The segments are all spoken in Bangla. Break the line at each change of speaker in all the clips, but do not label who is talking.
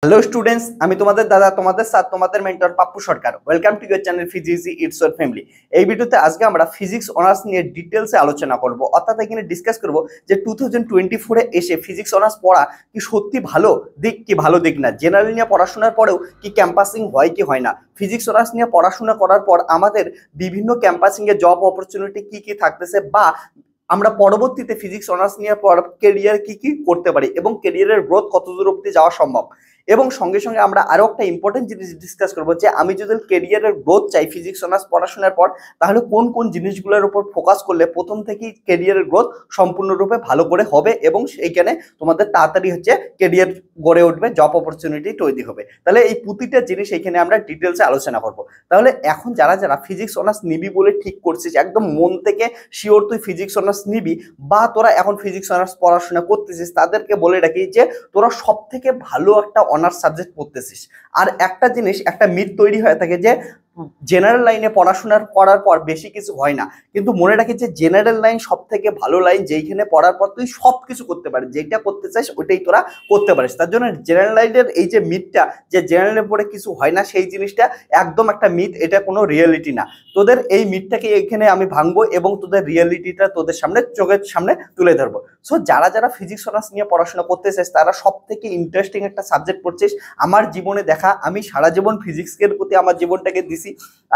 হ্যালো স্টুডেন্টস, আমি তোমাদের দাদা, তোমাদের স্যার, তোমাদের mentor Pappu Sarkar. Welcome to your channel physics it's your family. এই ভিডিওতে আজকে আমরা ফিজিক্স অনার্স নিয়ে ডিটেলসে আলোচনা করব, অর্থাৎ এখানে ডিসকাস করব যে 2024-এ এসে ফিজিক্স অনার্স পড়া কি সত্যি ভালো দিক কি ভালো দিক না, জেনারেল নিয়ে পড়াশোনার পরেও কি ক্যাম্পাসিং হয় কি হয় না, ফিজিক্স অনার্স নিয়ে পড়াশোনা করার পর আমাদের বিভিন্ন ক্যাম্পাসিং এ জব অপরচুনিটি কি কি থাকতেছে, বা আমরা পরবর্তীতে ফিজিক্স অনার্স নিয়ে কেরিয়ার কি কি করতে পারি এবং কেরিয়ারের গ্রোথ কত দূর অব্দি যাওয়া সম্ভব। এবং সঙ্গে সঙ্গে আমরা আরো একটা ইম্পর্টেন্ট জিনিস ডিসকাস করবো যে আমি যদি ক্যারিয়ারের গ্রোথ চাই ফিজিক্স অনার্স পড়াশোনার পর, তাহলে কোন কোন জিনিসগুলোর উপর ফোকাস করলে প্রথম থেকেই ক্যারিয়ারের গ্রোথ সম্পূর্ণরূপে ভালো করে হবে এবং সেইখানে তোমাদের তাড়াতাড়ি ক্যারিয়ার গড়ে উঠবে, জব অপরচুনিটি তৈরি হবে। তাহলে এই প্রতিটা জিনিস এখানে আমরা ডিটেলসে আলোচনা করব। তাহলে এখন যারা যারা ফিজিক্স অনার্স নিবি বলে ঠিক করছিস, একদম মন থেকে শিওর তুই ফিজিক্স অনার্স নিবি, বা তোরা এখন ফিজিক্স অনার্স পড়াশোনা করতেছিস, তাদেরকে বলে রাখি যে তোরা সব থেকে ভালো একটা অনার্স সাবজেক্ট পড়তেছিস। আর একটা জিনিস, একটা মিথ তৈরি হয়ে থাকে যে জেনারেল লাইনে পড়াশোনা করার পর বেশি কিছু হয় না, কিন্তু মনে রাখি যে জেনারেল লাইন সব থেকে ভালো লাইন, যেইখানে পড়ার পর তুই সব কিছু করতে পারিস, যেটা করতে চাইস ওইটাই তোরা করতে পারিস। তার জন্য জেনারেল লাইনের এই যে মিথটা যে জেনারেলে পড়ে কিছু হয় না, সেই জিনিসটা একদম একটা মিথ, এটা কোনো রিয়েলিটি না। তোদের এই মিথটাকে এখানে আমি ভাঙবো এবং তোদের রিয়েলিটিটা তোদের সামনে, চোখের সামনে তুলে ধরবো। সো যারা যারা ফিজিক্স অনার্স নিয়ে পড়াশোনা করতে চাইছ, তারা সব থেকে ইন্টারেস্টিং একটা সাবজেক্ট পড়ছিস। আমার জীবনে দেখা, আমি সারা জীবন ফিজিক্সের প্রতি আমার জীবনটাকে দিছি,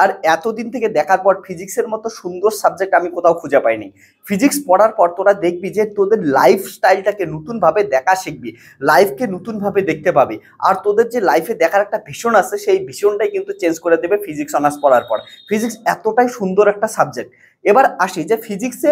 আর এতদিন থেকে দেখার পর ফিজিক্সের মতো সুন্দর সাবজেক্ট আমি কোথাও খুঁজে পাইনি। ফিজিক্স পড়ার পর তোরা দেখবি যে তোদের লাইফ স্টাইলটাকে নতুনভাবে দেখা শিখবি, লাইফকে নতুনভাবে দেখতে পাবি, আর তোদের যে লাইফে দেখার একটা ভিশন আছে, সেই ভিশনটাই কিন্তু চেঞ্জ করে দেবে ফিজিক্স অনার্স পড়ার পর। ফিজিক্স এতটাই সুন্দর একটা সাবজেক্ট। এবার আসি যে ফিজিক্সে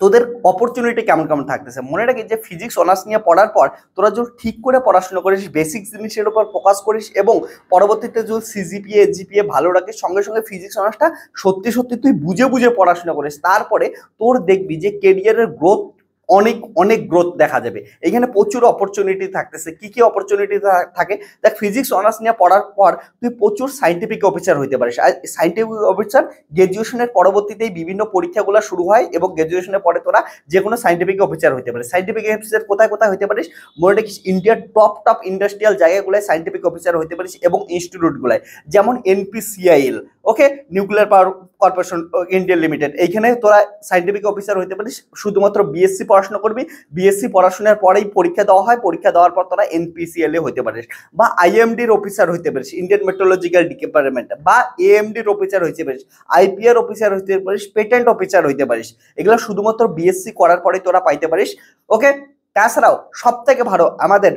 তোদের অপরচুনিটি কেমন কেমন থাকতেছে। মনে রাখি যে ফিজিক্স অনার্স নিয়ে পড়ার পর তোরা যদি ঠিক করে পড়াশোনা করিস, বেসিক জিনিসের উপর ফোকাস করিস এবং পরবর্তীতে যদি সিজিপিএ জিপিএ ভালো রাখিস, সঙ্গে সঙ্গে ফিজিক্স অনার্সটা সত্যি সত্যি তুই বুঝে বুঝে পড়াশোনা করিস, তারপরে তোর দেখবি যে কেরিয়ারের গ্রোথ অনেক অনেক গ্রোথ দেখা যাবে। এখানে প্রচুর অপরচুনিটি থাকতেছে। কি কি অপরচুনিটি থাকে দেখ, ফিজিক্স অনার্স নিয়ে পড়ার পর তুই প্রচুর সাইন্টিফিক অফিসার হইতে পারিস। আর সাইন্টিফিক অফিসার গ্রাজুয়েশনের পরবর্তীতেই বিভিন্ন পরীক্ষাগুলো শুরু হয় এবং গ্রাজুয়েশনের পরে তোরা যে কোনো সাইন্টিফিক অফিসার হইতে পারিস। সাইন্টিফিক অফিসার কোথায় কোথায় হইতে পারিস, মনে রাখিস ইন্ডিয়ার টপ টপ ইন্ডাস্ট্রিয়াল জায়গাগুলোয় সাইন্টিফিক অফিসার হইতে পারিস এবং ইনস্টিটিউটগুলোয়, যেমন NPCIL, okay, nuclear power corporation India limited, এইখানে তোরা সাইন্টিফিক অফিসার হইতে পারিস। শুধুমাত্র বিএসসি পড়াশোনা করবি, বিএসসি পড়াশোনার পরেই পরীক্ষা দেওয়া হয়, পরীক্ষা দেওয়ার পর তোরা এনপিসিএল এ হইতে পারিস, বা আইএমডির অফিসার হইতে পারিস, ইন্ডিয়ান মেট্রোলজিক্যাল ডিপার্টমেন্ট, বা এএমডির অফিসার হইতে পারিস, আইপিআর অফিসার হইতে পারিস, পেটেন্ট অফিসার হইতে পারিস। এগুলো শুধুমাত্র বিএসসি করার পরে তোরা পাইতে পারিস, ওকে। তাছাড়াও সব থেকে ভালো আমাদের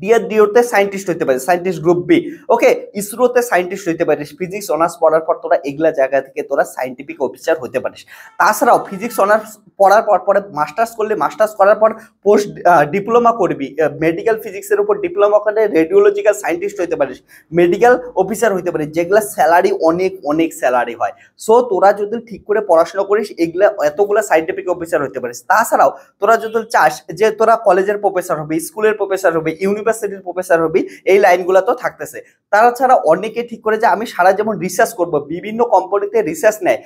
ডিআরডিওতে সায়েন্টিস্ট হইতে পারিস, সায়েন্টিস্ট গ্রুপ বি, ওকে। ইসরোতে সায়েন্টিস্ট হইতে পারিস। ফিজিক্স অনার্স পড়ার পর তোরা এগুলা জায়গা থেকে তোরা সায়েন্টিফিক অফিসার হইতে পারিস। তাছাড়াও ফিজিক্স অনার্স পড়ার পর পরে মাস্টার্স করলে, মাস্টার্স করার পর পোস্ট ডিপ্লোমা করবি, মেডিকেল ফিজিক্সের উপর ডিপ্লোমা করে রেডিওলজিক্যাল সায়েন্টিস্ট হইতে পারিস, মেডিকেল অফিসার হইতে পারিস, যেগুলা স্যালারি অনেক অনেক স্যালারি হয়। সো তোরা যদি ঠিক করে পড়াশোনা করিস, এগুলা এতগুলা সায়েন্টিফিক অফিসার হইতে পারিস। তাছাড়াও তোরা যদি চাস যে তোরা কলেজের প্রফেসর হবে, স্কুলের প্রফেসর হবে, ইউনিভার্সিটির প্রফেসর হবি, এই লাইনগুলো তো থাকতেছে। তাছাড়া অনেকে ঠিক করে যে আমি সারা যেমন রিসার্চ করব, বিভিন্ন কোম্পানিতে রিসার্চ নেয়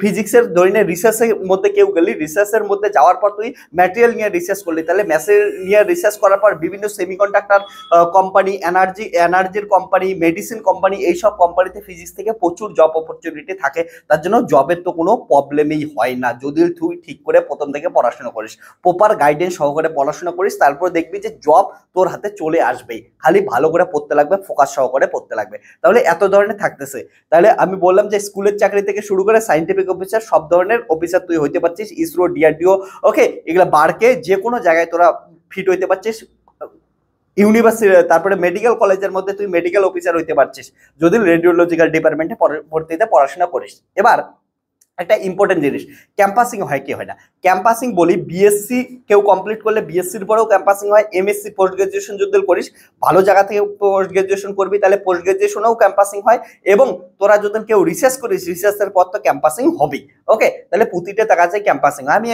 ফিজিক্সের ধরনের রিসার্চের মধ্যে কেউ গেলি, রিসার্চের মধ্যে যাওয়ার পর তুই ম্যাটেরিয়াল নিয়ে রিসার্চ করলি, তাহলে ম্যাটেরিয়াল নিয়ে রিসার্চ করার পর বিভিন্ন সেমিকন্ডাক্টর কোম্পানি, এনার্জির কোম্পানি, মেডিসিন কোম্পানি, এইসব কোম্পানিতে ফিজিক্স থেকে প্রচুর জব অপরচুনিটি থাকে। তার জন্য জবের তো কোনো প্রবলেমই হয় না যদি তুই ঠিক করে প্রথম থেকে পড়াশোনা করিস, প্রপার গাইডেন্স সহকারে পড়াশোনা করিস, তারপর দেখবি যে জব তোর হাতে চলে আসবেই। খালি ভালো করে পড়তে লাগবে, ফোকাস সহকারে পড়তে লাগবে। তাহলে এত ধরনের থাকতেছে। তাহলে আমি বললাম যে স্কুলের চাকরি থেকে শুরু করে সায়েন্টিফিক অফিসার, সব ধরনের অফিসার তুই হইতে পারছিস, ইসরো, ডিআরডিও, ওকে, এগুলা বারকে যে কোনো জায়গায় তোরা ফিট হইতে পারছিস। ইউনিভার্সিটি, তারপরে মেডিকেল কলেজের মধ্যে তুই মেডিকেল অফিসার হইতে পারছিস যদি রেডিওলজিক্যাল ডিপার্টমেন্টে পরবর্তীতে পড়াশোনা করিস। এবার একটা ইম্পর্টেন্ট জিনিস, ক্যাম্পাসিং হয় কি হয় না। ক্যাম্পাসিং বলি, বিএসসি কেউ কমপ্লিট করলে বিএসসির পরেও ক্যাম্পাসিং হয়, এমএসসি পোস্ট গ্রাজুয়েশন যদি করিস, ভালো জায়গা থেকে পোস্ট গ্রাজুয়েশন করবি, তাহলে পোস্ট গ্রাজুয়েশনেও ক্যাম্পাসিং হয়, এবং তোরা যদি কেউ রিসার্চ করিস, রিসার্চের পর তো ক্যাম্পাসিং হবেই, ওকে। তাহলে প্রতিটা টাকা যায় ক্যাম্পাসিং। আমি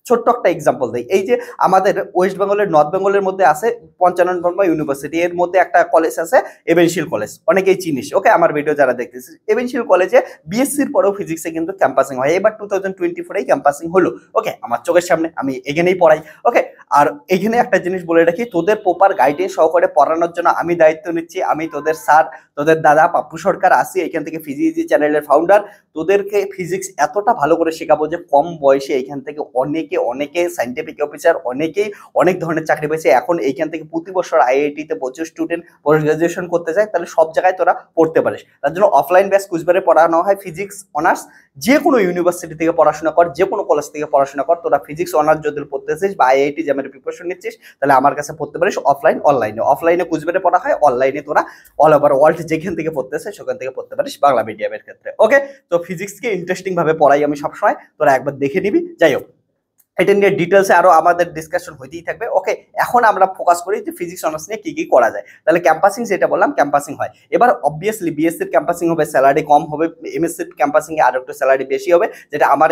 ছোট্ট একটা এক্সাম্পল দিই, এই যে আমাদের ওয়েস্ট বেঙ্গলের নর্থ বেঙ্গলের মধ্যে আছে 55 ইউনিভার্সিটি, এর মধ্যে একটা কলেজ আছে এভেনশিল কলেজ, অনেকেই চিনিস। ওকে, আমার ভিডিও যারা দেখতেছিস, এভেনশিল কলেজে বিএসসির পরেও ফিজিক্সে কিন্তু ক্যাম্পাসিং হয়, এবার 2024 ক্যাম্পাসিং হলো। ওকে, আমার চোখের সামনে, আমি এখানেই পড়াই। ওকে, আর এখানে একটা জিনিস বলে রাখি, তোদের প্রপার গাইডেন্স সহকারে পড়ানোর জন্য আমি দায়িত্ব নিচ্ছি, আমি তোদের স্যার, তোদের দাদা পাপ্পু সরকার আসি এখান থেকে, ফিজিক্স চ্যানেলের ফাউন্ডার। তোদেরকে ফিজিক্স এতটা ভালো করে শেখাবো যে কম বয়সে এইখান থেকে অনেকে সাইন্টিফিক অফিসার, অনেকেই অনেক ধরনের চাকরি পেয়েছে। এখন এইখান থেকে প্রতি বছর আইআইটিতে প্রচুর স্টুডেন্ট পোস্ট গ্রাজুয়েশন করতে যায়, তাহলে সব জায়গায় তোরা পড়তে পারিস। তার জন্য অফলাইন ব্যাচ কুচবিহারে পড়ানো হয় ফিজিক্স অনার্স। যে কোনো ইউনিভার্সিটি থেকে পড়াশোনা কর, যে কোনো কলেজ থেকে পড়াশোনা কর, তোরা ফিজিক্স অনার্স যদি পড়তেছিস বা আইআইটি জ্যামের প্রিপারেশন নিচ্ছিস, তাহলে আমার কাছে পড়তে পারিস অফলাইন অনলাইনে কুচবিহারে পড়া হয়, অনলাইনে তোরা অল ওভার ওয়ার্ল্ড যেখান থেকে পড়তেছে সেখান থেকে পড়তে পারিস বাংলা মিডিয়ামের ক্ষেত্রে। ওকে, তো ফিজিক্সকে ইন্টারেস্টিং ভাবে পড়াই আমি সবসময়, তোরা একবার দেখে নিবি। যাই হোক, এটা নিয়ে ডিটেলসে আরো আমাদের ডিসকাশন হইতেই থাকবে। ওকে, এখন আমরা ফোকাস করি যে ফিজিক্স অনার্স নিয়ে কি কি করা যায়। তাহলে ক্যাম্পাসিং, যেটা বললাম ক্যাম্পাসিং হয়। এবার অবভিয়াসলি বিএসসির ক্যাম্পাসিং হবে, স্যালারি কম হবে। এমএসসির ক্যাম্পাসিং এ আরো একটু স্যালারি বেশি হবে, যেটা আমার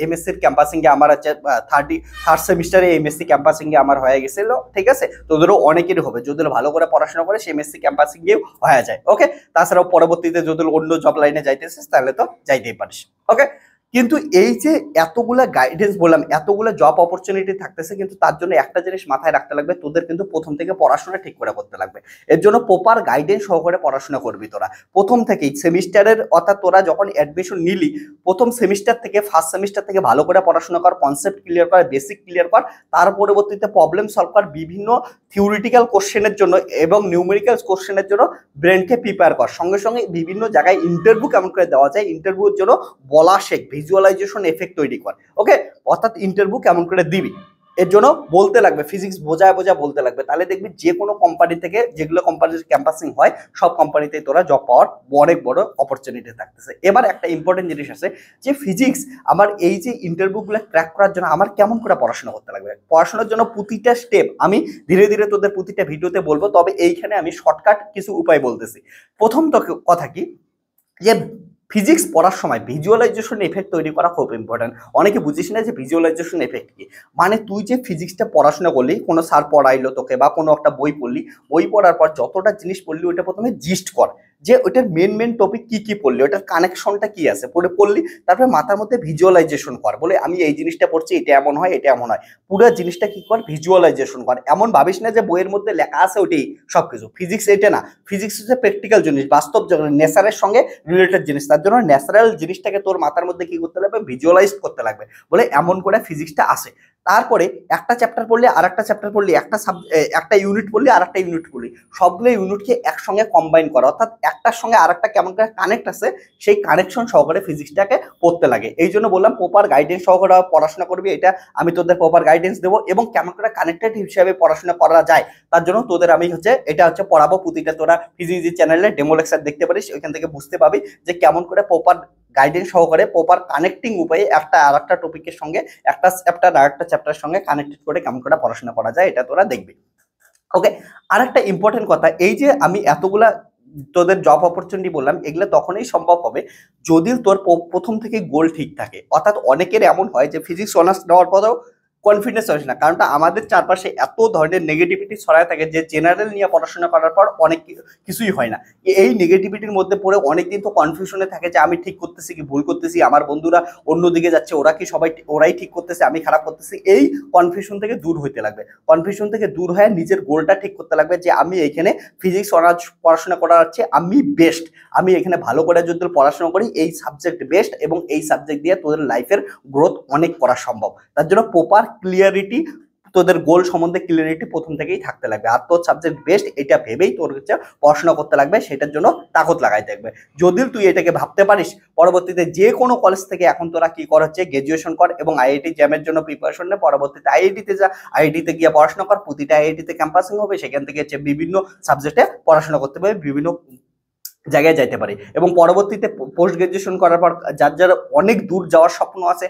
এমএসসির ক্যাম্পাসিং এ আমার হচ্ছে থার্ড সেমিস্টারে এমএসসি ক্যাম্পাসিং এ আমার হয়ে গেছিল। ঠিক আছে, তোদেরও অনেকেরই হবে, যদি ভালো করে পড়াশোনা করে সে এমএসসি ক্যাম্পাসিং এও হয়ে যায়। ওকে, তাছাড়াও পরবর্তীতে যদি অন্য জব লাইনে যাইতেছিস তাহলে তো যাইতেই পারিস। ওকে, কিন্তু এই যে এতগুলা গাইডেন্স বললাম, এতগুলো জব অপরচুনিটি থাকতেছে, কিন্তু তার জন্য একটা জিনিস মাথায় রাখতে লাগবে, তোদের কিন্তু প্রথম থেকে পড়াশোনা ঠিক করে করতে লাগবে। এর জন্য প্রপার গাইডেন্স সহকারে পড়াশোনা করবি তোরা প্রথম থেকেই। সেমিস্টারের অর্থাৎ তোরা যখন অ্যাডমিশন নিলি, প্রথম সেমিস্টার থেকে ফার্স্ট সেমিস্টার থেকে ভালো করে পড়াশোনা কর, কনসেপ্ট ক্লিয়ার কর, বেসিক ক্লিয়ার কর। তার পরবর্তীতে প্রবলেম সলভ কর, বিভিন্ন থিওরিটিক্যাল কোশ্চেনের জন্য এবং নিউমেরিক্যাল কোশ্চেনের জন্য ব্রেনকে প্রিপেয়ার কর। সঙ্গে সঙ্গে বিভিন্ন জায়গায় ইন্টারভিউ কেমন করে দেওয়া যায়, ইন্টারভিউর জন্য বলা শেখ, ভিজুয়ালাইজেশন এফেক্ট তৈরি কর। ওকে, অর্থাৎ ইন্টারভিউ কেমন করে দিবি এর জন্য বলতে লাগবে, ফিজিক্স বোঝায় বলতে লাগবে। তাহলে দেখবি যে কোনো কোম্পানি থেকে, যেগুলো কোম্পানির ক্যাম্পাসিং হয় সব কোম্পানিতে তোরা জব পাওয়ার অনেক বড় অপরচুনিটি থাকতেছে। এবার একটা ইম্পর্টেন্ট জিনিস আছে যে ফিজিক্স আমার এই যে ইন্টারভিউগুলো ক্র্যাক করার জন্য আমার কেমন করে পড়াশোনা করতে লাগবে। পড়াশোনার জন্য প্রতিটা স্টেপ আমি ধীরে ধীরে তোদের প্রতিটা ভিডিওতে বলবো, তবে এইখানে আমি শর্টকাট কিছু উপায় বলতেছি। প্রথম তো কথা কি, যে ফিজিক্স পড়ার সময় ভিজুয়ালাইজেশন এফেক্ট তৈরি করা খুব ইম্পর্টেন্ট। অনেকে বুঝিস না যে ভিজুয়ালাইজেশন এফেক্ট কি। মানে তুই যে ফিজিক্সটা পড়াশোনা করলি, কোনো স্যার পড়াইলো তোকে বা কোনো একটা বই পড়লি, বই পড়ার পর যতটা জিনিস পড়লি ওইটা প্রথমে জিস্ট কর, যে ওইটার মেন টপিক কি কি পড়লি, ওইটার কানেকশনটা কি আছে পড়লি। তারপরে মাথার মধ্যে ভিজুয়ালাইজেশন কর, বলে আমি এই জিনিসটা পড়ছি, এটা এমন হয়, এটা এমন হয়। পুরো জিনিসটা কি কর, ভিজুয়ালাইজেশন কর। এমন ভাবিস না যে বইয়ের মধ্যে লেখা আছে ওইটাই সবকিছু। ফিজিক্স এটা না, ফিজিক্স হচ্ছে প্র্যাকটিক্যাল জিনিস, বাস্তব নেচারের সঙ্গে রিলেটেড জিনিস। তার জন্য ন্যাচারাল জিনিসটাকে তোর মাথার মধ্যে কি করতে লাগবে, ভিজুয়ালাইজ করতে লাগবে, বলে এমন করে ফিজিক্সটা আসে। তারপরে একটা চ্যাপ্টার পড়লে আর একটা চ্যাপ্টার পড়লি, একটা ইউনিট পড়লি আর একটা ইউনিট পড়লি, সবগুলো ইউনিটকে একসঙ্গে কম্বাইন করা, অর্থাৎ একটার সঙ্গে আর একটা কেমন করে কানেক্ট আছে সেই কানেকশন সহকারে ফিজিক্সটাকে পড়তে লাগে। এই জন্য বললাম প্রপার গাইডেন্স সহকারে পড়াশোনা করবি, এটা আমি তোদের প্রপার গাইডেন্স দেবো। এবং কেমন করে কানেক্টেড হিসাবে পড়াশোনা করা যায় তার জন্য তোদের আমি এটা পড়াবো। প্রতিটা তোরা ফিজিক্স চ্যানেলে ডেমো লেকচার দেখতে পারিস, ওইখান থেকে বুঝতে পাবি যে কেমন করে প্রপার গাইডেন্স সহকারে প্রপার কানেক্টিং উপায়ে একটা আর একটা টপিকের সঙ্গে, একটা চ্যাপ্টার আর একটা চ্যাপ্টারের সঙ্গে কানেক্টেড করে কেমন করে পড়াশোনা করা যায়, এটা তোরা দেখবি। ওকে, আর একটা ইম্পর্টেন্ট কথা, এই যে আমি এতগুলা তোদের জব অপরচুনিটি বললাম, এগুলো তখনই সম্ভব হবে যদি তোর প্রথম থেকে গোল ঠিক থাকে। অর্থাৎ অনেকের এমন হয় যে ফিজিক্স অনার্স নেওয়ার পরেও কনফিডেন্স আসে না, কারণটা আমাদের চারপাশে এত ধরনের নেগেটিভিটি ছড়ায় থাকে যে জেনারেল নিয়ে পড়াশোনা করার পর অনেক কিছুই হয় না। এই নেগেটিভিটির মধ্যে পড়ে অনেকদিন তো কনফিউশনে থাকে যে আমি ঠিক করতেছি কি ভুল করতেছি, আমার বন্ধুরা অন্যদিকে যাচ্ছে, ওরা কি ওরাই ঠিক করতেছে, আমি খারাপ করতেছি। এই কনফিউশন থেকে দূর হইতে লাগবে, কনফিউশন থেকে দূর হয়ে নিজের গোলটা ঠিক করতে লাগবে যে আমি এখানে ফিজিক্স অনার্স পড়াশোনা করা হচ্ছে, আমি বেস্ট, আমি এখানে ভালো করে যদি পড়াশোনা করি এই সাবজেক্ট বেস্ট, এবং এই সাবজেক্ট দিয়ে তোদের লাইফের গ্রোথ অনেক করা সম্ভব। তার জন্য প্রপার ক্লিয়ারিটি, তোদের গোল সম্বন্ধে ক্লিয়ারিটি প্রথম থেকেই থাকতে লাগবে। আর তোর সাবজেক্ট বেস্ট এটা ভেবেই তোর হচ্ছে পড়াশোনা করতে লাগবে, সেটার জন্য তাকত লাগাই থাকবে। যদি তুই এটাকে ভাবতে পারিস, পরবর্তীতে যে কোনো কলেজ থেকে এখন তোরা কি কর হচ্ছে গ্রাজুয়েশন কর এবং আইআইটি জ্যামের জন্য প্রিপারেশন নে, পরবর্তীতে আইআইটিতে যা, আইআইটিতে গিয়ে পড়াশোনা কর। প্রতিটা আইআইটিতে ক্যাম্পাসিং হবে, সেখান থেকে হচ্ছে বিভিন্ন সাবজেক্টে পড়াশোনা করতে পারবে, বিভিন্ন জায়গায় যাইতে পারি। এবং পরবর্তীতে পোস্ট গ্রাজুয়েশন করার পর যার যার অনেক দূর যাওয়ার স্বপ্ন আছে,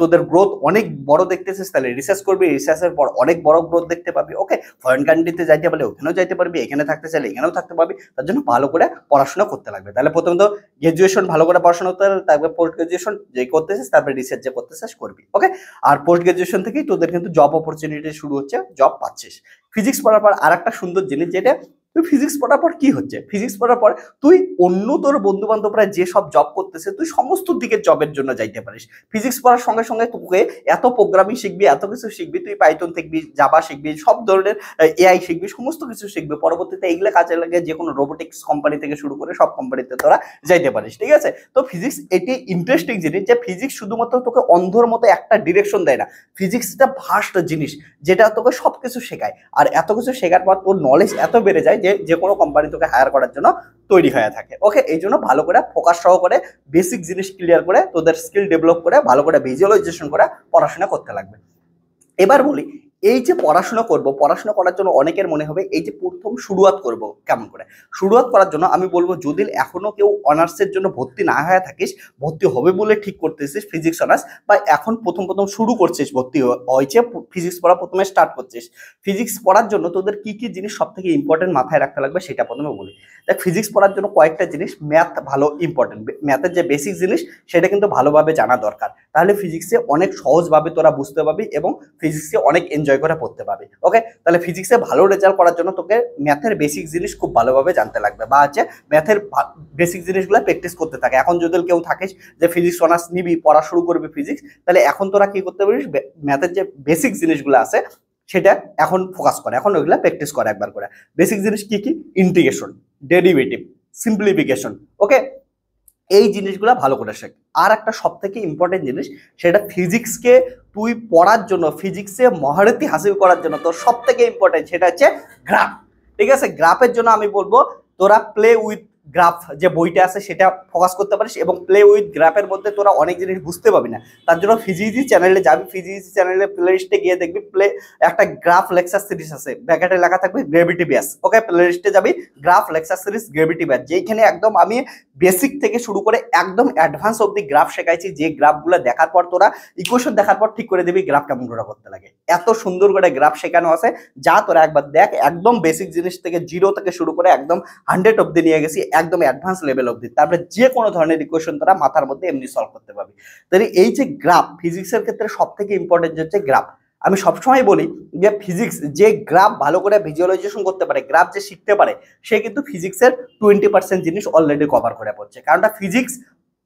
তোদের গ্রোথ অনেক বড় দেখতেছিস, তাহলে রিসার্চ করবি, রিসার্চের পর অনেক বড় গ্রোথ দেখতে পাবি। ওকে, ফরেন কান্ট্রিতে যাইতে পারলে ওখানেও যাইতে পারবি, এখানে থাকতে চাইলে এখানেও থাকতে পারবি। তার জন্য ভালো করে পড়াশোনা করতে লাগবে। তাহলে প্রথমত গ্রাজুয়েশন ভালো করে পড়াশোনা করতে হবে, তারপরে পোস্ট গ্রাজুয়েশন যে করতেছিস, তারপরে রিসার্চ যে করতেছিস করবি। ওকে, আর পোস্ট গ্রাজুয়েশন থেকেই তোদের কিন্তু জব অপরচুনিটি শুরু হচ্ছে, জব পাচ্ছিস। ফিজিক্স পড়ার পর আর একটা সুন্দর জিনিস, যেটা তুই ফিজিক্স পড়ার পর কি হচ্ছে, ফিজিক্স পড়ার পর তুই অন্য তোর বন্ধু বান্ধবরা যে সব জব করতেছে, তুই সমস্ত দিকে জবের জন্য যাইতে পারিস। ফিজিক্স পড়ার সঙ্গে সঙ্গে তোকে এত প্রোগ্রামিং শিখবি, এত কিছু শিখবি, তুই পাইথন শিখবি, জাভা শিখবি, সব ধরনের এআই শিখবি, সমস্ত কিছু শিখবি। পরবর্তীতে এইগুলো কাজে লাগে যে কোনো রোবোটিক্স কোম্পানি থেকে শুরু করে সব কোম্পানিতে তোরা যাইতে পারিস। ঠিক আছে, তো ফিজিক্স এটি ইন্টারেস্টিং জিনিস, যে ফিজিক্স শুধুমাত্র তোকে অন্ধর মতো একটা ডিরেকশন দেয় না। ফিজিক্স একটা ভাস্ট জিনিস, যেটা তোকে সবকিছু শেখায়। আর এত কিছু শেখার পর তোর নলেজ এত বেড়ে যায় যে যে কোনো কোম্পানি তোকে হায়ার করার জন্য তৈরি হয়ে থাকে। ওকে, এই জন্য ভালো করে ফোকাস সহকারে বেসিক জিনিস ক্লিয়ার করে তোদের স্কিল ডেভেলপ করে ভালো করে ভিজুয়ালাইজেশন করে পড়াশোনা করতে লাগবে। এবার বলি, এই যে পড়াশোনা করব, পড়াশোনা করার জন্য অনেকের মনে হবে এই যে প্রথম শুরুয়াত করব কেমন করে। শুরুয়াত করার জন্য আমি বলবো, যদি এখনো কেউ অনার্সের জন্য ভর্তি না হয়ে থাকিস, ভর্তি হবে বলে ঠিক করতেছিস ফিজিক্স অনার্স, বা এখন প্রথম প্রথম শুরু করছিস, ভর্তি হয়েছে, ফিজিক্স পড়া প্রথমে স্টার্ট করছিস, ফিজিক্স পড়ার জন্য তোদের কি কি জিনিস সব থেকে ইম্পর্টেন্ট মাথায় রাখতে লাগবে সেটা প্রথমে বলি। দেখ, ফিজিক্স পড়ার জন্য কয়েকটা জিনিস, ম্যাথ ভালো ইম্পর্টেন্ট, ম্যাথের যে বেসিক জিনিস সেটা কিন্তু ভালোভাবে জানা দরকার। তাহলে ফিজিক্সে অনেক সহজভাবে তোরা বুঝতে পারবি এবং ফিজিক্সকে অনেক এনজয় করে পড়তে পারবি। ওকে, তাহলে ফিজিক্সে ভালো রেজাল্ট করার জন্য তোকে ম্যাথের বেসিক জিনিস খুব ভালোভাবে জানতে লাগবে, বা হচ্ছে ম্যাথের বেসিক জিনিসগুলো প্র্যাকটিস করতে থাকে। এখন যদি কেউ থাকিস যে ফিজিক্স অনার্স নিবি, পড়া শুরু করবি ফিজিক্স, তাহলে এখন তোরা কি করতে পারিস, ম্যাথের যে বেসিক জিনিসগুলো আছে সেটা এখন ফোকাস করে, এখন ওইগুলা প্র্যাকটিস করে একবার করে। বেসিক জিনিস কি কি, ইন্টিগ্রেশন, ডেরিভেটিভ, সিম্পলিফিকেশন। ওকে, এই জিনিসগুলো ভালো করে শেখ। আর একটা সব থেকে ইম্পর্টেন্ট জিনিস, সেটা ফিজিক্সকে তুই পড়ার জন্য, ফিজিক্সে মহারথী হাসিল করার জন্য তোর সব থেকে ইম্পর্টেন্ট সেটা হচ্ছে গ্রাফ। ঠিক আছে, গ্রাফের জন্য আমি বলবো তোরা প্লে উইথ গ্রাফ যে বইটা আছে সেটা ফোকাস করতে পারিস, এবং প্লে উইথ গ্রাফের মধ্যে তোরা অনেক জিনিস বুঝতে পাবি না। তার জন্য ফিজিক্স চ্যানেলে যাবি, ফিজিক্স চ্যানেলে প্লে লিস্টে গিয়ে দেখবি একটা গ্রাফ লেকচার সিরিজ আছে, ব্র্যাকেটে লেখা থাকবে গ্র্যাভিটি ব্যাস। ওকে, প্লে লিস্টে যাবি, গ্রাফ লেকচার সিরিজ গ্র্যাভিটি ব্যাস, যেখানে একদম আমি বেসিক থেকে শুরু করে একদম অ্যাডভান্স অব্দি গ্রাফ শেখাইছি, যে গ্রাফগুলো দেখার পর তোরা ইকুয়েশন দেখার পর ঠিক করে দিবি গ্রাফ কেমন করে করতে লাগে। এত সুন্দর করে গ্রাফ শেখানো আছে, যা তোরা একবার দেখ, একদম বেসিক জিনিস থেকে, জিরো থেকে শুরু করে একদম 100 অব্দি নিয়ে গেছি, একদম অ্যাডভান্স লেভেল অব্দি। তারপরে যে কোনো ধরনের ইকুয়েশন তোরা মাথার মধ্যে এমনি সলভ করতে পারবি। তাহলে এই যে গ্রাফ, ফিজিক্সের ক্ষেত্রে সব থেকে ইম্পর্টেন্ট হচ্ছে গ্রাফ। আমি সবসময় বলি যে ফিজিক্স যে গ্রাফ ভালো করে ভিজুয়ালাইজেশন করতে পারে, গ্রাফ যে শিখতে পারে, সে কিন্তু ফিজিক্সের 20% জিনিস অলরেডি কভার করে পড়ছে। কারণটা ফিজিক্স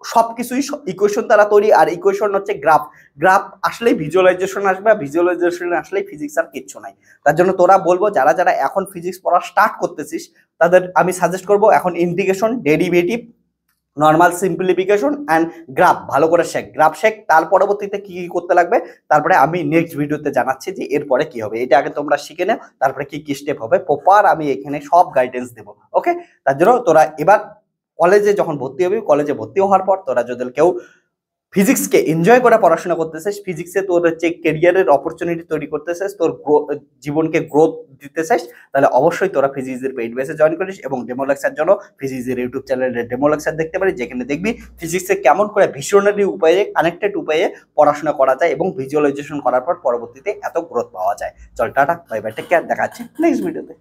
সবকিছুই ইকুয়েশন দ্বারা তৈরি, আর ইকুয়েশন হচ্ছে গ্রাফ। গ্রাফ আসলেই ভিজুয়ালাইজেশন আসবে, ভিজুয়ালাইজেশন আসলেই ফিজিক্স আর কিচ্ছু নাই। তার জন্য তোরা বলবো, যারা যারা এখন ফিজিক্স পড়া স্টার্ট করতেছিস, তাদের আমি সাজেস্ট করবো এখন integration, derivative, normal simplification and graph ভালো করে শেখ। গ্রাফ শেখ, তার পরবর্তীতে কি কি করতে লাগবে তারপরে আমি নেক্সট ভিডিওতে জানাচ্ছি যে এরপরে কি হবে। এটা আগে তোমরা শিখে নাও, তারপরে কি কি স্টেপ হবে প্রপার আমি এখানে সব গাইডেন্স দেবো। ওকে, তার জন্য তোরা এবার কলেজে যখন ভর্তি হবি, কলেজে ভর্তি হওয়ার পর তোরা যদি কেউ ফিজিক্সকে এনজয় করে পড়াশোনা করতেছিস, ফিজিক্সে তোর হচ্ছে ক্যারিয়ারের অপরচুনিটি তৈরি করতেছিস, তোর জীবনকে গ্রোথ দিতে চাস, তাহলে অবশ্যই তোরা ফিজিক্সের পেইড বেসে জয়েন করিস। এবং ডেমো লেকচার জন্য ফিজিক্সের ইউটিউব চ্যানেলে ডেমো লেকচার দেখতে পারিস, যেখানে দেখবি ফিজিক্সে কেমন করে ভিশনারি উপায়ে, কানেক্টেড উপায়ে পড়াশোনা করা যায় এবং ভিজুয়ালাইজেশন করার পর পরবর্তীতে এত গ্রোথ পাওয়া যায়। চল, tata, bye bye, take care, দেখা হচ্ছে নেক্সট ভিডিওতে।